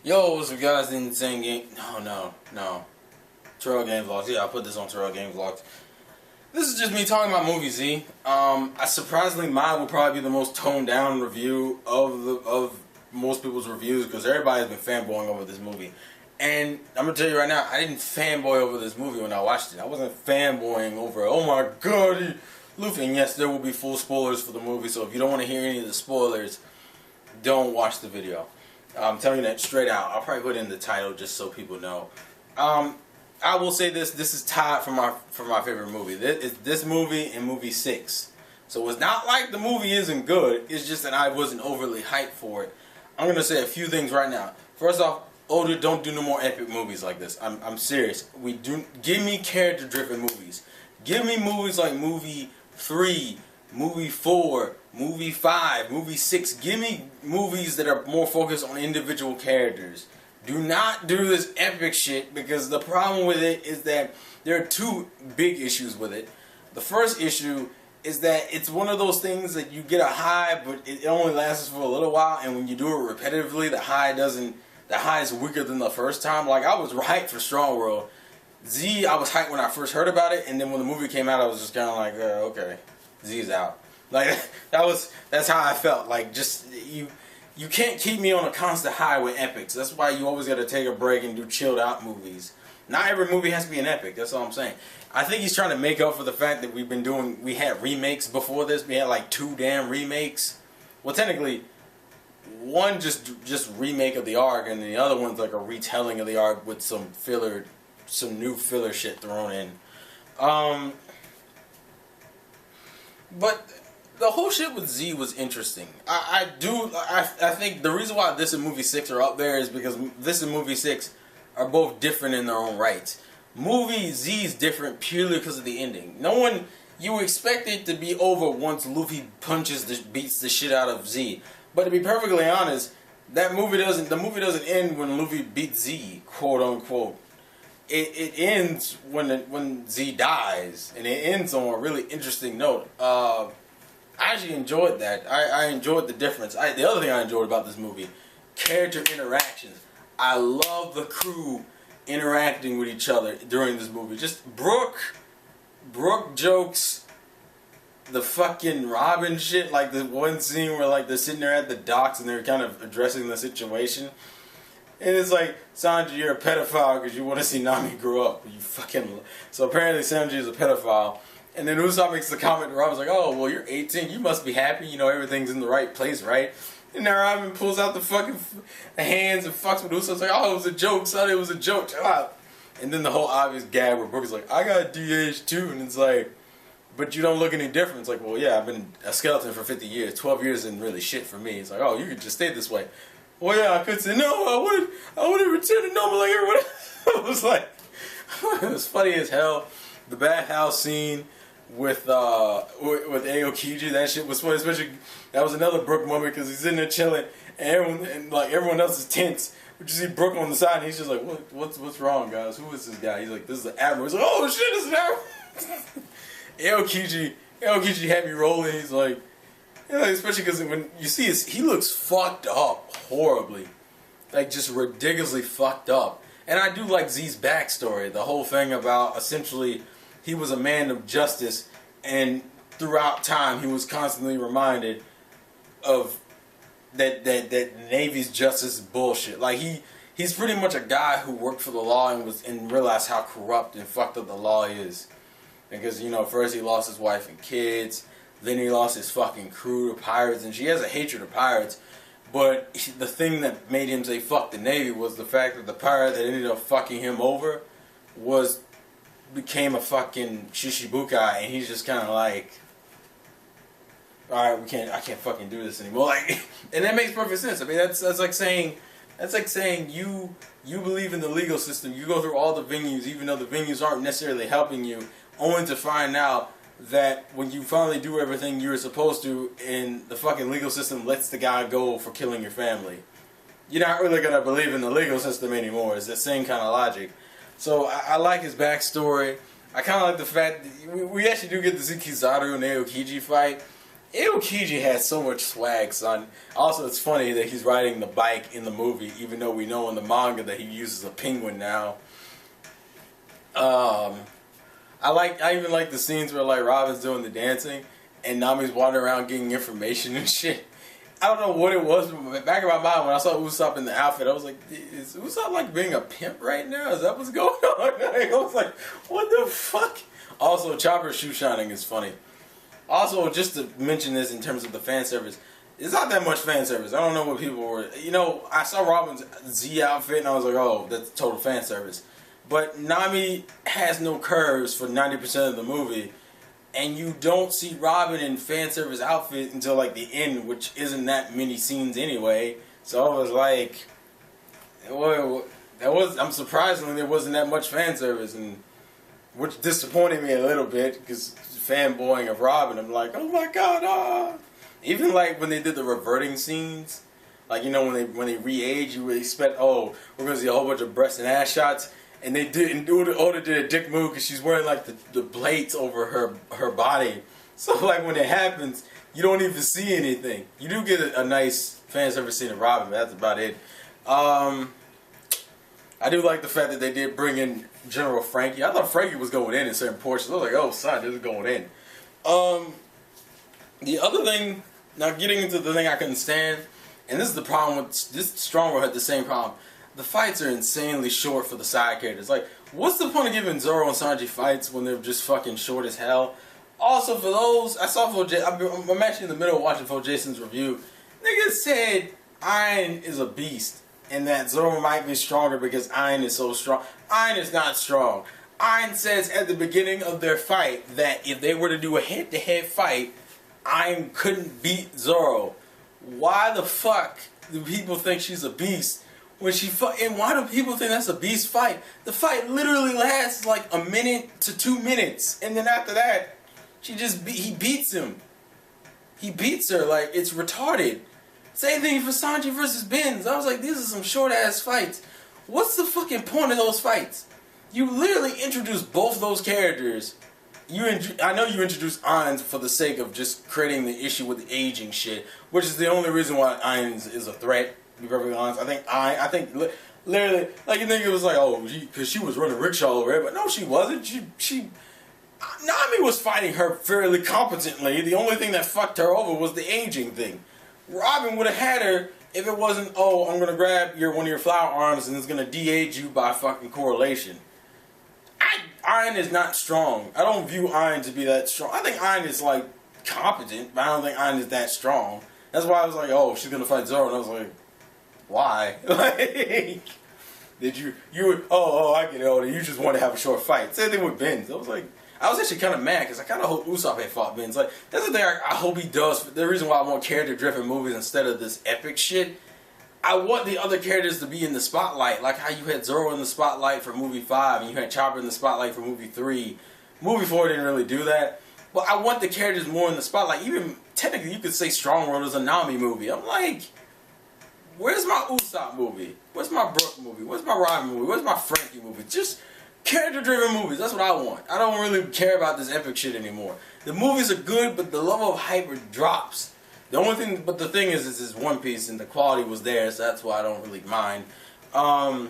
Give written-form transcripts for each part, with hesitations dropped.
Yo, what's up guys, the Insane Game, no, Terrell Game Vlogs, yeah, I'll put this on Terrell Game Vlogs. This is just me talking about movie Z. Surprisingly, mine will probably be the most toned down review of most people's reviews, because everybody's been fanboying over this movie. And I'm going to tell you right now, I didn't fanboy over this movie when I watched it. I wasn't fanboying over, oh my god, Luffy. And yes, there will be full spoilers for the movie, so if you don't want to hear any of the spoilers, don't watch the video. I'm telling you that straight out. I'll probably put it in the title just so people know. I will say this is tied for my favorite movie. This movie and movie 6. So it's not like the movie isn't good, it's just that I wasn't overly hyped for it. I'm going to say a few things right now. First off, Oda, don't do no more epic movies like this. I'm serious. Give me character-driven movies. Give me movies like movie 3, movie 4, movie 5, movie 6. Give me movies that are more focused on individual characters. Do not do this epic shit, because the problem with it is that there are two big issues with it. The first issue is that it's one of those things that you get a high, but it only lasts for a little while, and when you do it repetitively, the high is weaker than the first time. Like, I was hyped for Strong World. Z, I was hyped when I first heard about it, and then when the movie came out, I was just kind of like, okay, Z's out. Like, that's how I felt. Like, just, you can't keep me on a constant high with epics. That's why you always got to take a break and do chilled out movies. Not every movie has to be an epic. That's all I'm saying. I think he's trying to make up for the fact that we had remakes before this. We had like 2 damn remakes. Well, technically, one just remake of the arc, and the other one's like a retelling of the arc with some new filler shit thrown in. But the whole shit with Z was interesting. I think the reason why this and movie 6 are up there is because this and movie 6 are both different in their own rights. Movie Z is different purely because of the ending. You expect it to be over once Luffy beats the shit out of Z. But to be perfectly honest, the movie doesn't end when Luffy beats Z, quote unquote. It ends when Z dies, and it ends on a really interesting note. I actually enjoyed that. I enjoyed the difference. The other thing I enjoyed about this movie, character interactions. I love the crew interacting with each other during this movie. Just Brooke jokes, the fucking Robin shit, like the one scene where like they're sitting there at the docks and they're kind of addressing the situation. And it's like, Sanji, you're a pedophile because you want to see Nami grow up. You fucking... So apparently Sanji is a pedophile. And then Usopp makes the comment to Robin's like, oh, well, you're 18. You must be happy. You know, everything's in the right place, right? And then Robin pulls out the fucking hands and fucks with Usopp's like, oh, it was a joke, son. It was a joke. Chill out. And then the whole obvious gag where Brooke is like, I got DH too. And it's like, but you don't look any different. It's like, well, yeah, I've been a skeleton for 50 years. 12 years isn't really shit for me. It's like, oh, you could just stay this way. Well, yeah, I could say, no, I would have returned to normal like everyone else. It was like, it was funny as hell. The bathhouse scene with Aokiji, that shit was funny. Especially, that was another Brooke moment because he's in there chilling, and everyone else is tense. But you see Brooke on the side, and he's just like, what's wrong, guys? Who is this guy? He's like, this is the Admiral. He's like, oh shit, this is an Admiral. Aokiji had me rolling. He's like, yeah, especially because when you see he looks fucked up horribly, like just ridiculously fucked up. And I do like Z's backstory, the whole thing about essentially he was a man of justice, and throughout time he was constantly reminded of that Navy's justice is bullshit. Like he's pretty much a guy who worked for the law and realized how corrupt and fucked up the law is. Because, you know, first he lost his wife and kids. Then he lost his fucking crew to pirates, and she has a hatred of pirates. But the thing that made him say fuck the Navy was the fact that the pirate that ended up fucking him over became a fucking Shishibukai, and he's just kind of like, alright, I can't fucking do this anymore. Like, and that makes perfect sense. I mean, that's like saying you believe in the legal system. You go through all the venues, even though the venues aren't necessarily helping you, only to find out that when you finally do everything you're supposed to, and the fucking legal system lets the guy go for killing your family, you're not really going to believe in the legal system anymore. It's the same kind of logic. So I like his backstory. I kind of like the fact that we actually do get to see Kizaru and Aokiji fight. Aokiji has so much swag, son. Also, it's funny that he's riding the bike in the movie, even though we know in the manga that he uses a penguin now. I even like the scenes where like Robin's doing the dancing and Nami's wandering around getting information and shit. I don't know what it was, but back in my mind when I saw Usopp in the outfit, I was like, is Usopp like being a pimp right now? Is that what's going on? I was like, what the fuck? Also, Chopper's shoe shining is funny. Also, just to mention this in terms of the fan service, it's not that much fan service. I don't know what people were... You know, I saw Robin's Z outfit and I was like, oh, that's total fan service. But Nami has no curves for 90% of the movie. And you don't see Robin in fan service outfit until like the end, which isn't that many scenes anyway. So I was like... I'm surprised when there wasn't that much fan service. And which disappointed me a little bit because... fanboying of Robin, I'm like, oh my god, ah. Even like when they did the reverting scenes, like you know when they re-age, you would expect, oh, we're gonna see a whole bunch of breast and ass shots, and they didn't. Oda did a dick move because she's wearing like the plates over her body. So like when it happens, you don't even see anything. You do get a nice fan service scene of Robin, but that's about it. I do like the fact that they did bring in General Frankie. I thought Frankie was going in certain portions. I was like, oh, son, this is going in. The other thing, now getting into the thing I couldn't stand, and this is the problem with, this Strongworld had the same problem. The fights are insanely short for the side characters. Like, what's the point of giving Zoro and Sanji fights when they're just fucking short as hell? Also, for those, I saw I'm actually in the middle of watching Jason's review. Nigga said Iron is a beast. And that Zoro might be stronger because Iron is so strong. Iron is not strong. Iron says at the beginning of their fight that if they were to do a head-to-head fight, Iron couldn't beat Zoro. Why the fuck do people think she's a beast when she and why do people think that's a beast fight? The fight literally lasts like a minute to 2 minutes, and then after that, he beats him. He beats her like it's retarded. Same thing for Sanji versus Benz. I was like, these are some short-ass fights. What's the fucking point of those fights? You literally introduced both those characters. I know you introduced Ainz for the sake of just creating the issue with the aging shit, which is the only reason why Ainz is a threat, to be perfectly honest. I think literally, like you think it was like, oh, because she was running rickshaw over it, but no, she wasn't. Nami was fighting her fairly competently. The only thing that fucked her over was the aging thing. Robin would have had her if it wasn't, oh, I'm going to grab one of your flower arms and it's going to de-age you by fucking correlation. Iron is not strong. I don't view Iron to be that strong. I think Iron is, like, competent, but I don't think Iron is that strong. That's why I was like, oh, she's going to fight Zoro. And I was like, why? Like, I get it. You just want to have a short fight. Same thing with Benz. I was actually kind of mad because I kind of hope Usopp had fought Benz. Like, that's the thing I hope he does. The reason why I want character-driven movies instead of this epic shit, I want the other characters to be in the spotlight. Like how you had Zoro in the spotlight for movie 5 and you had Chopper in the spotlight for movie 3. Movie 4 didn't really do that. But I want the characters more in the spotlight. Even, technically, you could say Strongworld is a Nami movie. I'm like, where's my Usopp movie? Where's my Brook movie? Where's my Robin movie? Where's my Frankie movie? Just character-driven movies. That's what I want. I don't really care about this epic shit anymore. The movies are good, but the level of hype drops. The thing is, this is One Piece, and the quality was there, so that's why I don't really mind. But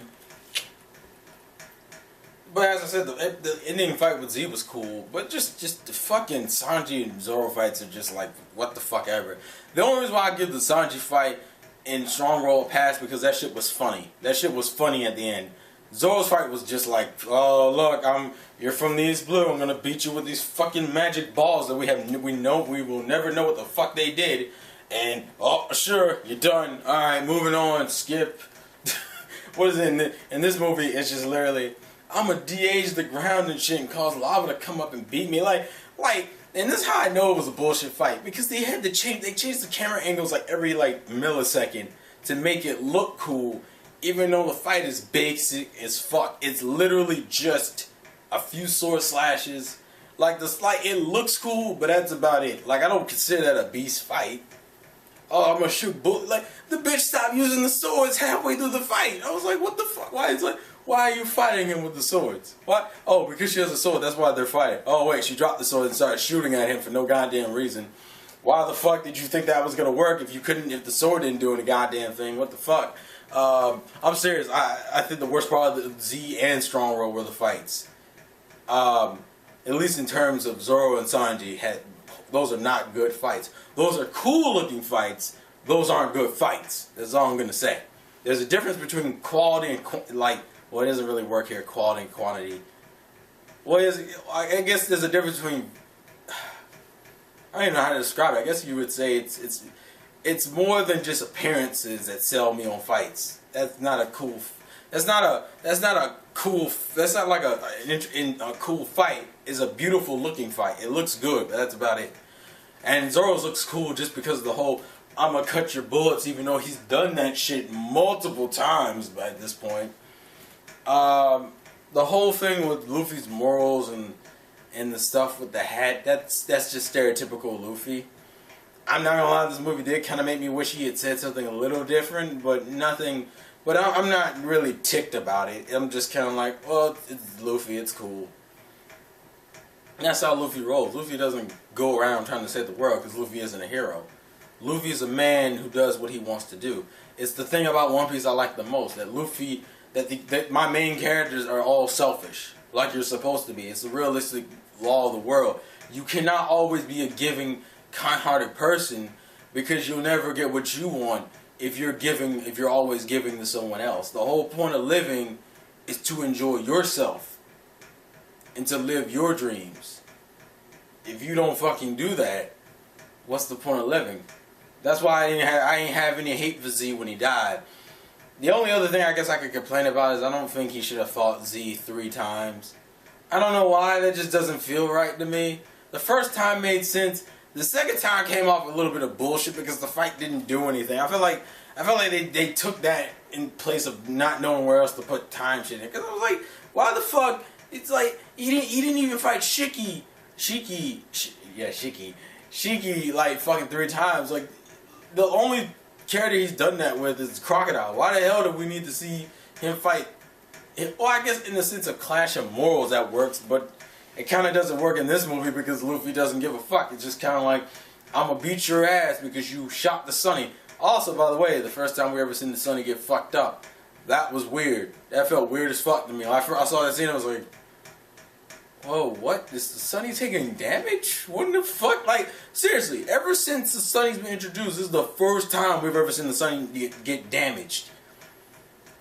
as I said, the ending fight with Z was cool, but just the fucking Sanji and Zoro fights are just like, what the fuck ever. The only reason why I give the Sanji fight in Strongworld a pass because that shit was funny. That shit was funny at the end. Zoro's fight was just like, oh look, you're from the East Blue. I'm gonna beat you with these fucking magic balls that we will never know what the fuck they did. And oh sure, you're done. All right, moving on. Skip. What is it in this movie? It's just literally, I'm gonna de-age the ground and shit and cause lava to come up and beat me. Like, and this is how I know it was a bullshit fight because they had to change. They changed the camera angles like every millisecond to make it look cool. Even though the fight is basic as fuck, it's literally just a few sword slashes. It looks cool, but that's about it. Like, I don't consider that a beast fight. Oh, I'm gonna shoot bullet. Like, the bitch stopped using the swords halfway through the fight. I was like, what the fuck? Why are you fighting him with the swords? What? Oh, because she has a sword, that's why they're fighting. Oh, wait, she dropped the sword and started shooting at him for no goddamn reason. Why the fuck did you think that was gonna work if the sword didn't do any goddamn thing? What the fuck? I'm serious. I think the worst part of the Z and Strong World were the fights. At least in terms of Zoro and Sanji, those are not good fights. Those are cool looking fights. Those aren't good fights. That's all I'm gonna say. There's a difference between quality and well, it doesn't really work here. Quality and quantity. I guess there's a difference between. I don't even know how to describe it. I guess you would say it's more than just appearances that sell me on fights. That's not a cool. That's not a cool. That's not like a cool fight. It's a beautiful looking fight. It looks good, but that's about it. And Zoro's looks cool just because of the whole I'm gonna cut your bullets, even though he's done that shit multiple times by this point. The whole thing with Luffy's morals and the stuff with the hat, that's just stereotypical Luffy. I'm not gonna lie, this movie did kind of make me wish he had said something a little different, but nothing. But I'm not really ticked about it. I'm just kind of like, well, it's Luffy, it's cool. And that's how Luffy rolls. Luffy doesn't go around trying to save the world because Luffy isn't a hero. Luffy is a man who does what he wants to do. It's the thing about One Piece I like the most, that Luffy, that my main characters are all selfish, like you're supposed to be. It's a realistic law of the world. You cannot always be a giving, kind-hearted person because you'll never get what you want if you're always giving to someone else. The whole point of living is to enjoy yourself and to live your dreams. If you don't fucking do that, what's the point of living? That's why I ain't have any hate for Z when he died. The only other thing I guess I could complain about is I don't think he should have fought Z 3 times. I don't know why, that just doesn't feel right to me. The first time made sense. The second time came off a little bit of bullshit because the fight didn't do anything. I feel like they took that in place of not knowing where else to put time shit in. Because I was like, why the fuck? It's like he didn't even fight Shiki like fucking 3 times. Like the only character he's done that with is Crocodile. Why the hell do we need to see him fight? Well, I guess in the sense of clash of morals that works, but it kind of doesn't work in this movie because Luffy doesn't give a fuck. It's just kind of like, I'm gonna beat your ass because you shot the Sunny. Also, by the way, the first time we ever seen the Sunny get fucked up, that was weird. That felt weird as fuck to me. I saw that scene, I was like, whoa, what? Is the Sunny taking damage? What the fuck? Like, seriously, ever since the Sunny's been introduced, this is the first time we've ever seen the Sunny get damaged.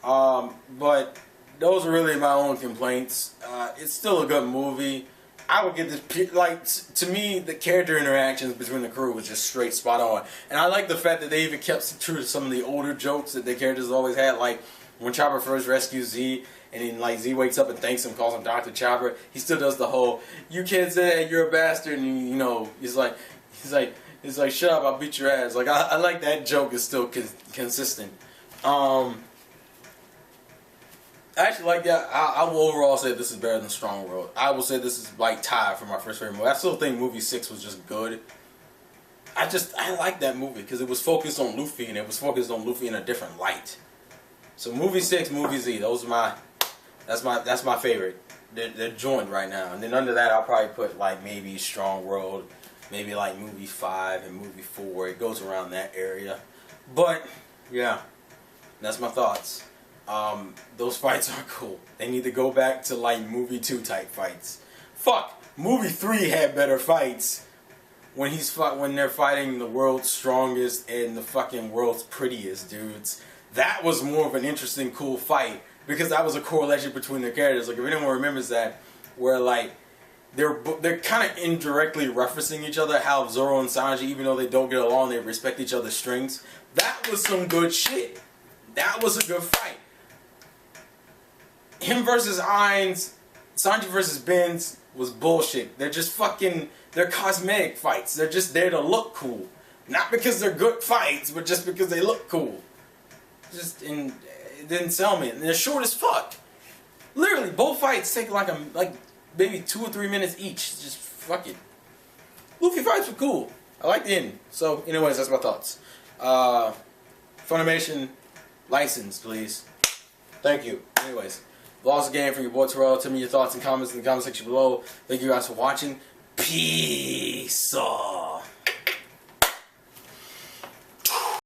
But those are really my own complaints. It's still a good movie. I would give this, like, to me, the character interactions between the crew was just straight spot on. And I like the fact that they even kept true to some of the older jokes that the characters always had, like when Chopper first rescues Z, and then like Z wakes up and thanks him, calls him Dr. Chopper. He still does the whole, you can't say that, you're a bastard, and you know, he's like, shut up, I'll beat your ass. Like, I like that joke is still consistent. Actually, like that, I will overall say this is better than Strong World. I will say this is like tied for my first favorite movie. I still think movie 6 was just good. I like that movie because it was focused on Luffy, and it was focused on Luffy in a different light. So movie 6, movie Z, those are that's my favorite. They're joined right now. And then under that, I'll probably put like maybe Strong World, maybe like movie 5 and movie 4. It goes around that area. But yeah, that's my thoughts. Those fights are cool. They need to go back to like movie 2 type fights. Fuck, movie 3 had better fights when they're fighting the world's strongest and the fucking world's prettiest dudes. That was more of an interesting, cool fight because that was a correlation between their characters. Like if anyone remembers that, where like they're kind of indirectly referencing each other, how Zoro and Sanji, even though they don't get along, they respect each other's strengths. That was some good shit. That was a good fight. Him versus Ainz, Sanji versus Benz was bullshit. They're just they're cosmetic fights. They're just there to look cool. Not because they're good fights, but just because they look cool. It didn't sell me. And they're short as fuck. Literally, both fights take like maybe 2 or 3 minutes each. Just fuck it. Luffy fights were cool. I like the ending. So, anyways, that's my thoughts. Funimation, license, please. Thank you. Anyways. Lost again from your boy Terrell. Tell me your thoughts and comments in the comment section below. Thank you guys for watching. Peace.